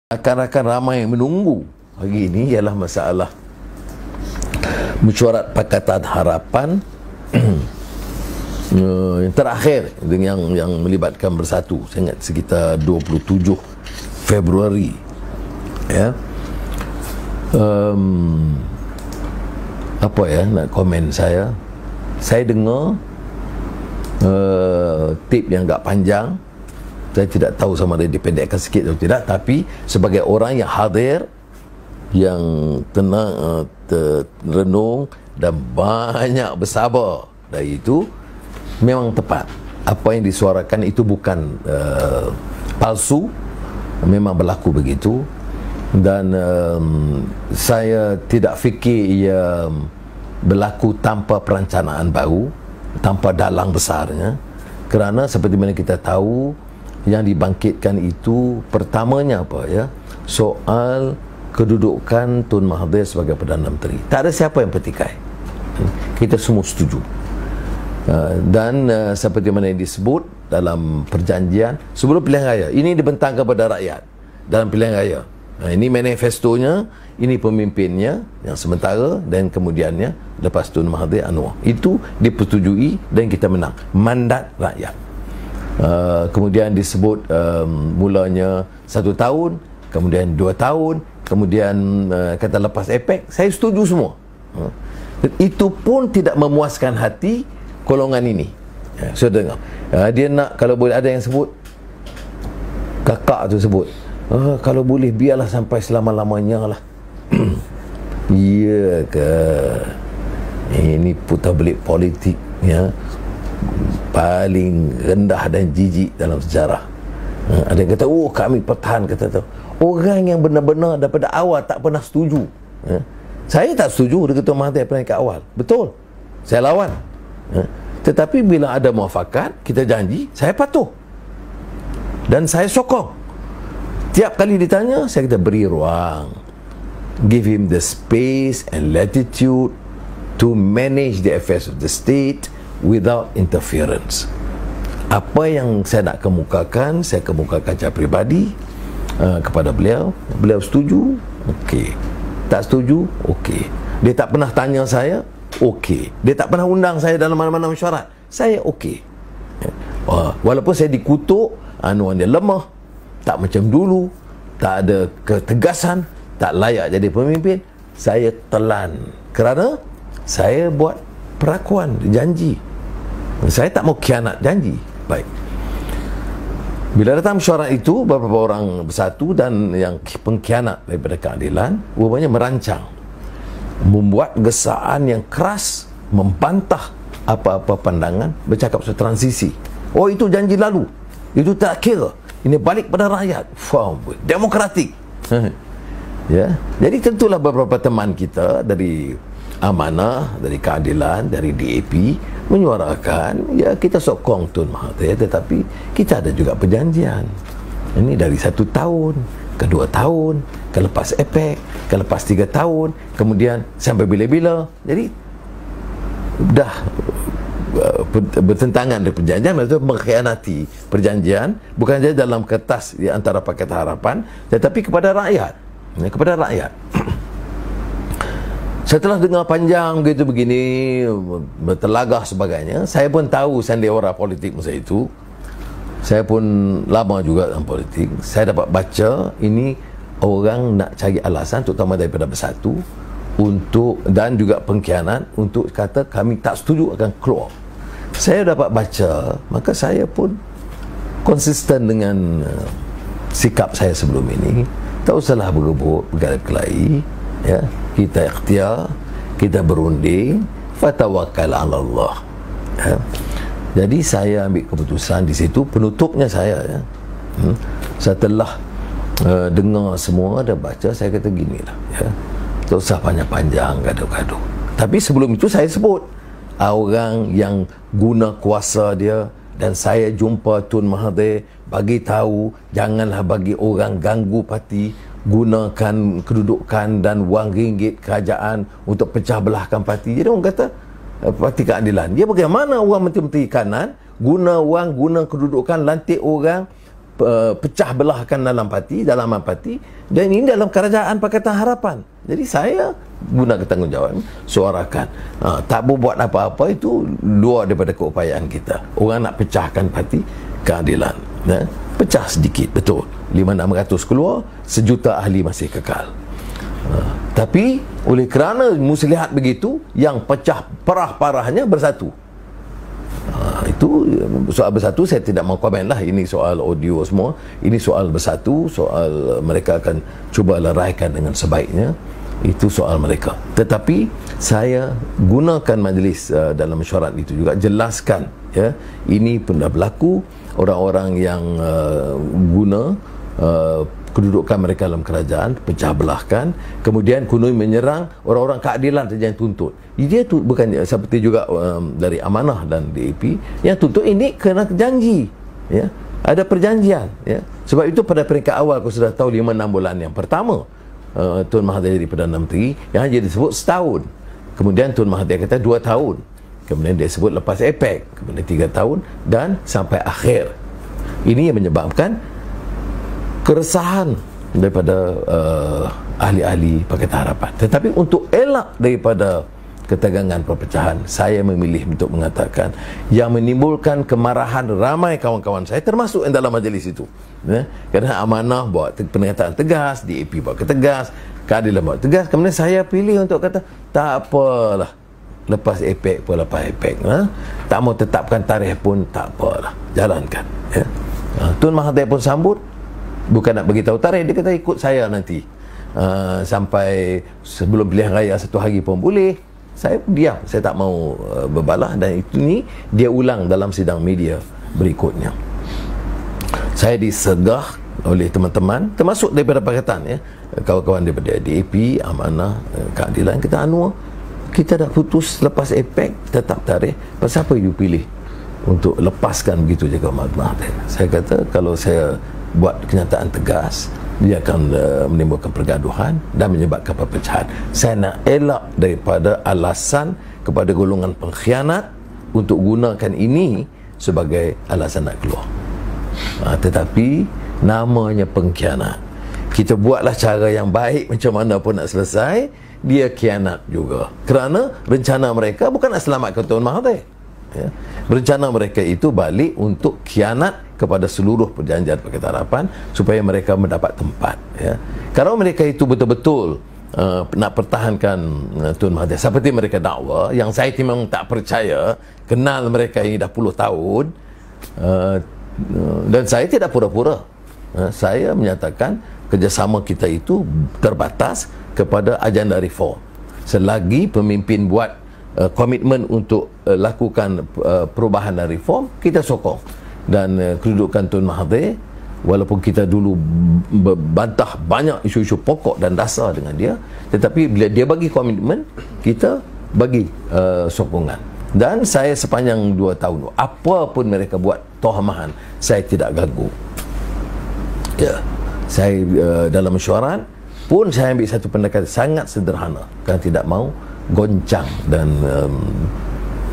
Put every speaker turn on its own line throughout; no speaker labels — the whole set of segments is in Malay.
Akan ramai menunggu hari ini ialah masalah mesyuarat Pakatan Harapan yang terakhir yang melibatkan Bersatu. Saya ingat sekitar 27 Februari ya. Apa ya nak komen saya dengar tip yang agak panjang. Saya tidak tahu sama ada dipendekkan sikit atau tidak, tapi sebagai orang yang hadir, yang tenang, renung dan banyak bersabar dari itu, memang tepat. Apa yang disuarakan itu bukan palsu, memang berlaku begitu. Dan saya tidak fikir ia berlaku tanpa perencanaan baru, tanpa dalang besarnya. Kerana seperti mana kita tahu, yang dibangkitkan itu pertamanya apa ya, soal kedudukan Tun Mahathir sebagai Perdana Menteri. Tak ada siapa yang petikai, kita semua setuju. Dan seperti mana yang disebut dalam perjanjian sebelum pilihan raya, ini dibentang kepada rakyat dalam pilihan raya. Ini manifestonya, ini pemimpinnya yang sementara, dan kemudiannya lepas Tun Mahathir Anwar. Itu dipersetujui dan kita menang mandat rakyat. Kemudian disebut mulanya 1 tahun, kemudian 2 tahun, kemudian kata lepas APEC. Saya setuju semua. Itu pun tidak memuaskan hati golongan ini. Saya dengar dia nak, kalau boleh, ada yang sebut, kakak tu sebut, kalau boleh biarlah sampai selama-lamanya lah. Ya ke? Ini putar belik politik ya, paling rendah dan jijik dalam sejarah. Ada yang kata, oh kami pertahan, kata tu orang yang benar-benar daripada awal tak pernah setuju. Saya tak setuju dengan Tun Mahathir daripada ke awal, betul, saya lawan. Tetapi bila ada muafakat, kita janji, saya patuh dan saya sokong. Tiap kali ditanya, saya kata beri ruang, give him the space and latitude to manage the affairs of the state without interference. Apa yang saya nak kemukakan, saya kemukakan secara peribadi kepada beliau. Beliau setuju, okey. Tak setuju, okey. Dia tak pernah tanya saya, okey. Dia tak pernah undang saya dalam mana-mana mesyuarat, saya okey. Walaupun saya dikutuk, anuan dia lemah, tak macam dulu, tak ada ketegasan, tak layak jadi pemimpin, saya telan kerana saya buat perakuan, janji. Saya tak mau khianat janji. Baik. Bila datang mesyuarat itu, beberapa orang Bersatu dan yang pengkhianat daripada keadilan rupanya merancang, membuat gesaan yang keras, membantah apa-apa pandangan, bercakap soal transisi. Oh, itu janji lalu, itu tak kira, ini balik pada rakyat, demokratik. Ya, jadi tentulah beberapa teman kita dari Amanah, dari Keadilan, dari DAP menyuarakan, ya kita sokong Tun Mahathir, tetapi kita ada juga perjanjian. Ini dari 1 tahun ke 2 tahun, ke lepas APEC, ke lepas 3 tahun, kemudian sampai bila-bila. Jadi dah bertentangan dengan perjanjian, maksudnya mengkhianati perjanjian, bukan saja dalam kertas di antara Pakatan Harapan, tetapi kepada rakyat. Kepada rakyat. Setelah dengar panjang begitu begini, bertelagah sebagainya, saya pun tahu sandiwara politik masa itu. Saya pun lama juga dalam politik. Saya dapat baca ini orang nak cari alasan, terutama daripada Bersatu, untuk, dan juga pengkhianat, untuk kata kami tak setuju akan keluar. Saya dapat baca, maka saya pun konsisten dengan sikap saya sebelum ini. Tak usahlah berebut, berkelahi, ya. Kita ikhtiar, kita berunding, fatawakkal ala Allah. Ya. Jadi saya ambil keputusan di situ, penutupnya saya ya. Setelah dengar semua dan baca, saya kata ginilah ya. Tak usah panjang-panjang gaduh-gaduh. Tapi sebelum itu saya sebut orang yang guna kuasa dia, dan saya jumpa Tun Mahathir bagi tahu janganlah bagi orang ganggu parti, gunakan kedudukan dan wang ringgit kerajaan untuk pecah belahkan parti. Jadi orang kata Parti Keadilan, dia bagaimana orang menteri-menteri kanan guna wang, guna kedudukan, lantik orang pecah belahkan dalam parti, dan ini dalam kerajaan Pakatan Harapan. Jadi saya guna tanggungjawab, suarakan. Tak berbuat apa-apa itu luar daripada keupayaan kita. Orang nak pecahkan parti keadilan, pecah sedikit, betul. 500-600 keluar, 1 juta ahli masih kekal. Tapi oleh kerana muslihat begitu, yang pecah parah-parahnya bersatu. Itu soal bersatu saya tidak mau komen lah. Ini soal audio semua. Ini soal bersatu, soal mereka akan cuba leraikan dengan sebaiknya. Itu soal mereka. Tetapi saya gunakan majlis dalam mesyuarat itu juga, jelaskan ya, ini pernah berlaku. Orang-orang yang guna kedudukan mereka dalam kerajaan, pecah belahkan, kemudian kunoi menyerang orang-orang keadilan saja yang tuntut. Dia tu bukan seperti juga dari Amanah dan DAP yang tuntut ini kena janji, ya, ada perjanjian, ya. Sebab itu pada peringkat awal aku sudah tahu 5-6 bulan yang pertama Tun Mahathir jadi Perdana Menteri, yang hanya disebut setahun. Kemudian Tun Mahathir kata 2 tahun. Kemudian dia sebut lepas APEC, kemudian 3 tahun dan sampai akhir. Ini yang menyebabkan keresahan daripada ahli-ahli Pakatan Harapan. Tetapi untuk elak daripada ketegangan perpecahan, saya memilih untuk mengatakan yang menimbulkan kemarahan ramai kawan-kawan saya, termasuk yang dalam majlis itu, ya? Kerana Amanah buat pernyataan tegas, DAP buat ketegas, Keadilan buat tegas, kemudian saya pilih untuk kata tak apalah, lepas APEC pun lepas APEC, tak mau tetapkan tarikh pun tak apalah, jalankan, ya? Tun Mahathir pun sambut, bukan nak beritahu tarikh, dia kata ikut saya nanti sampai sebelum pilihan raya 1 hari pun boleh. Saya diam, saya tak mau berbalah, dan itu ni dia ulang dalam sidang media berikutnya. Saya disegah oleh teman-teman, termasuk daripada Pakatan, ya, kawan-kawan daripada DAP, Amanah, Keadilan, kita Anwar, kita dah putus lepas APEC, tetap tarikh, pasal apa you pilih untuk lepaskan begitu je ke Mahathir? Saya kata kalau saya buat kenyataan tegas, dia akan menimbulkan pergaduhan dan menyebabkan perpecahan. Saya nak elak daripada alasan kepada golongan pengkhianat untuk gunakan ini sebagai alasan nak keluar. Tetapi namanya pengkhianat, kita buatlah cara yang baik macam mana pun nak selesai, dia khianat juga. Kerana rencana mereka bukan nak selamatkan Tun Mahathir, ya. Rencana mereka itu balik untuk khianat kepada seluruh perjanjian Pakatan Harapan supaya mereka mendapat tempat, ya. Kalau mereka itu betul-betul nak pertahankan Tun Mahathir seperti mereka dakwa, yang saya memang tak percaya, kenal mereka ini dah puluh tahun, dan saya tidak pura-pura. Saya menyatakan kerjasama kita itu terbatas kepada agenda reform. Selagi pemimpin buat komitmen untuk lakukan perubahan dan reform, kita sokong. Dan kedudukan Tun Mahathir, walaupun kita dulu bantah banyak isu-isu pokok dan dasar dengan dia, tetapi bila dia bagi komitmen, kita bagi sokongan. Dan saya sepanjang 2 tahun, apa pun mereka buat tohamahan, saya tidak ganggu, ya. Saya dalam mesyuarat pun saya ambil satu pendekatan sangat sederhana, kerana tidak mau goncang dan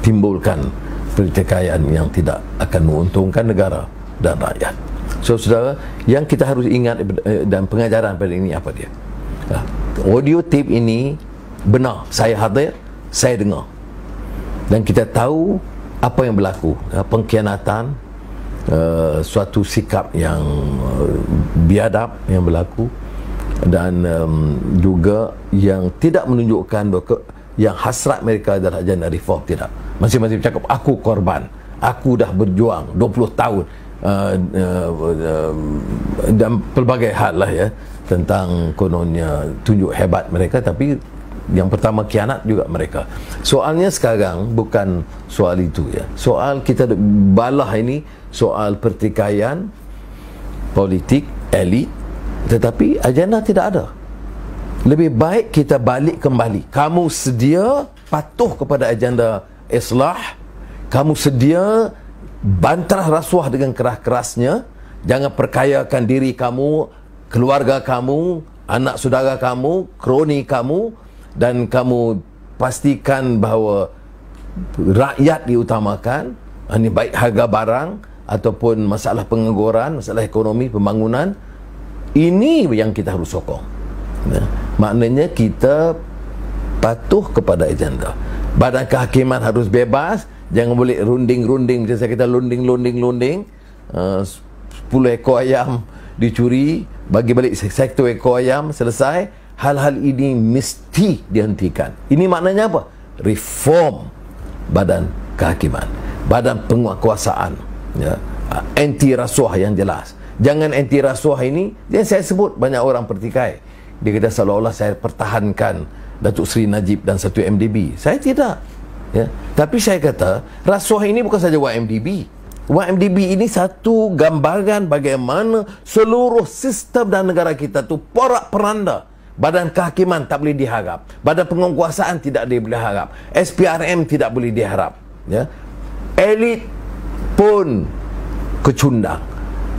timbulkan pertikaian yang tidak akan menguntungkan negara dan rakyat. So saudara, yang kita harus ingat dan pengajaran pada ini apa dia? Audio tape ini benar, saya hadir, saya dengar, dan kita tahu apa yang berlaku, pengkhianatan, suatu sikap yang biadab yang berlaku, dan juga yang tidak menunjukkan yang hasrat mereka adalah agenda reform. Tidak, masing-masing cakap aku korban, aku dah berjuang 20 tahun, dan pelbagai hal lah, ya, tentang kononnya tunjuk hebat mereka, tapi yang pertama khianat juga mereka. Soalnya sekarang bukan soal itu, ya. Soal kita balah ini soal pertikaian politik elit, tetapi agenda tidak ada. Lebih baik kita balik kembali. Kamu sedia patuh kepada agenda islah, kamu sedia bantah rasuah dengan keras-kerasnya, jangan perkayakan diri kamu, keluarga kamu, anak saudara kamu, kroni kamu, dan kamu pastikan bahawa rakyat diutamakan, ini baik harga barang ataupun masalah pengangguran, masalah ekonomi, pembangunan, ini yang kita harus sokong. Maknanya kita patuh kepada agenda. Badan kehakiman harus bebas, jangan boleh runding-runding macam saya kata, lunding 10 ekor ayam dicuri, bagi balik 1 ekor ayam, selesai. Hal-hal ini mesti dihentikan. Ini maknanya apa? Reform badan kehakiman, badan penguasaan, ya. Anti rasuah yang jelas. Jangan anti rasuah ini, yang saya sebut banyak orang pertikai. Dia kata seolah-olah saya pertahankan Datuk Seri Najib dan 1MDB. Saya tidak, ya. Tapi saya kata rasuah ini bukan saja YMDB. YMDB ini satu gambaran bagaimana seluruh sistem dan negara kita tu porak-peranda. Badan kehakiman tak boleh diharap, badan penguasaan tidak boleh diharap, SPRM tidak boleh diharap, ya. Elit pun kecundang,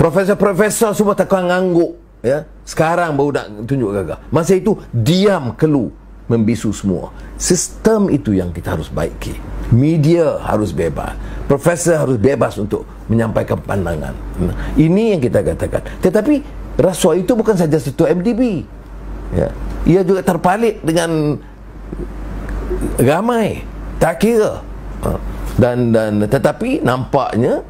profesor-profesor semua takkan ngangguk, ya. Sekarang baru nak tunjuk gagah. Masa itu diam kelu, membisu semua. Sistem itu yang kita harus baiki. Media harus bebas, profesor harus bebas untuk menyampaikan pandangan. Ini yang kita katakan. Tetapi rasuah itu bukan saja satu MDB, ya. Ia juga terpalit dengan ramai, tak kira. Dan tetapi nampaknya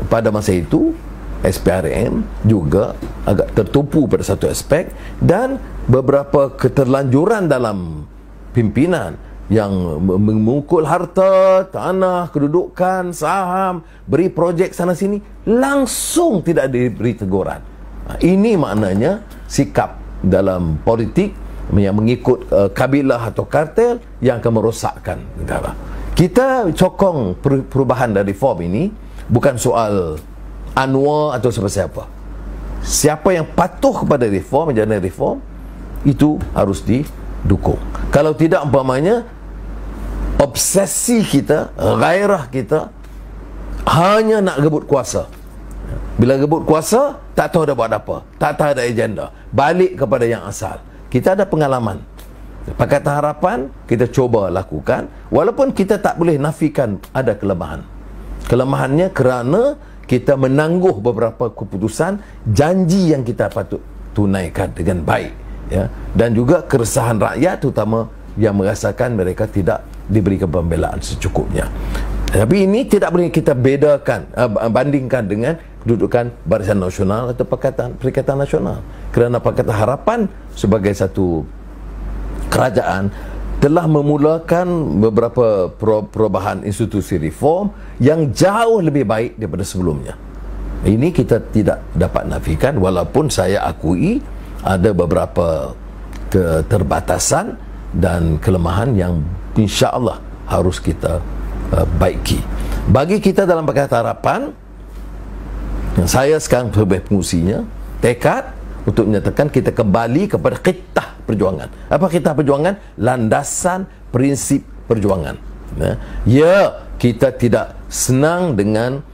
pada masa itu SPRM juga agak tertumpu pada satu aspek, dan beberapa keterlanjuran dalam pimpinan yang memukul harta, tanah, kedudukan, saham, beri projek sana sini, langsung tidak diberi teguran. Ini maknanya sikap dalam politik yang mengikut kabilah atau kartel yang akan merosakkan negara. Kita sokong perubahan dan reform ini bukan soal Anwar atau siapa-siapa. Siapa yang patuh kepada reform, jalan reform, itu harus didukung. Kalau tidak, umpamanya obsesi kita, gairah kita hanya nak rebut kuasa. Bila rebut kuasa, tak tahu dah buat apa, tak tahu ada agenda, balik kepada yang asal. Kita ada pengalaman. Pakatan Harapan kita cuba lakukan, walaupun kita tak boleh nafikan ada kelemahan. Kelemahannya kerana kita menangguh beberapa keputusan, janji yang kita patut tunaikan dengan baik, ya. Dan juga keresahan rakyat, terutama yang merasakan mereka tidak diberikan pembelaan secukupnya. Tapi ini tidak boleh kita bedakan, bandingkan dengan kedudukan Barisan Nasional atau Perikatan Nasional. Kerana Pakatan Harapan sebagai satu kerajaan telah memulakan beberapa perubahan institusi reform yang jauh lebih baik daripada sebelumnya. Ini kita tidak dapat nafikan, walaupun saya akui ada beberapa keterbatasan dan kelemahan yang insya-Allah harus kita baiki. Bagi kita dalam Pakatan Harapan, saya sekarang sebagai pengusinya, tekad untuk menyatakan kita kembali kepada khitah perjuangan. Apa khitah perjuangan? Landasan prinsip perjuangan. Ya, kita tidak senang dengan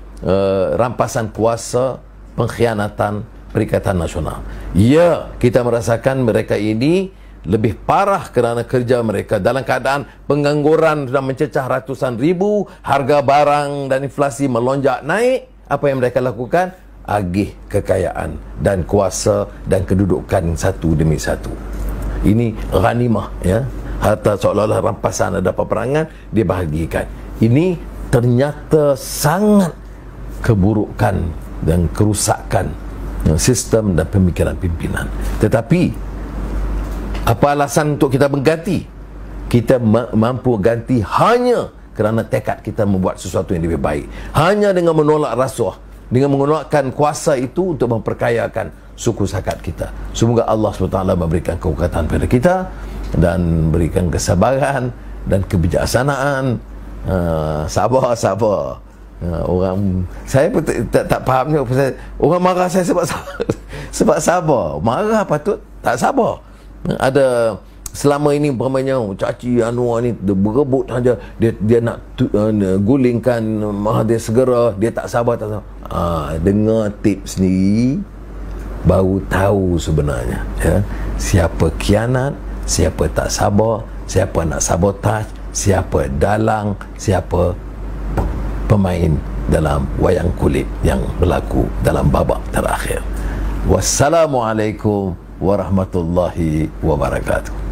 rampasan kuasa, pengkhianatan Perikatan Nasional. Ya, kita merasakan mereka ini lebih parah kerana kerja mereka dalam keadaan pengangguran sudah mencecah ratusan ribu, harga barang dan inflasi melonjak naik. Apa yang mereka lakukan? Agih kekayaan dan kuasa dan kedudukan satu demi satu. Ini ghanimah, ya. Harta seolah-olah rampasan ada peperangan dibahagikan. Ini ternyata sangat keburukan dan kerusakan sistem dan pemikiran pimpinan. Tetapi apa alasan untuk kita mengganti? Kita mampu ganti hanya kerana tekad kita membuat sesuatu yang lebih baik. Hanya dengan menolak rasuah, dengan menolakkan kuasa itu untuk memperkayakan suku sakat kita. Semoga Allah SWT memberikan kekuatan pada kita dan berikan kesabaran dan kebijaksanaan. Sabar. Orang saya pun tak fahamnya, orang marah saya sebab sabar. Marah patut, tak sabar. Ada selama ini umpamanya caci Anwar ni berebut saja, dia nak gulingkan Mahathir segera, dia tak sabar. Dengar tips ni baru tahu sebenarnya, ya, siapa khianat, siapa tak sabar, siapa nak sabotaj, siapa dalang, siapa pemain dalam wayang kulit yang berlaku dalam babak terakhir. Wassalamualaikum warahmatullahi wabarakatuh.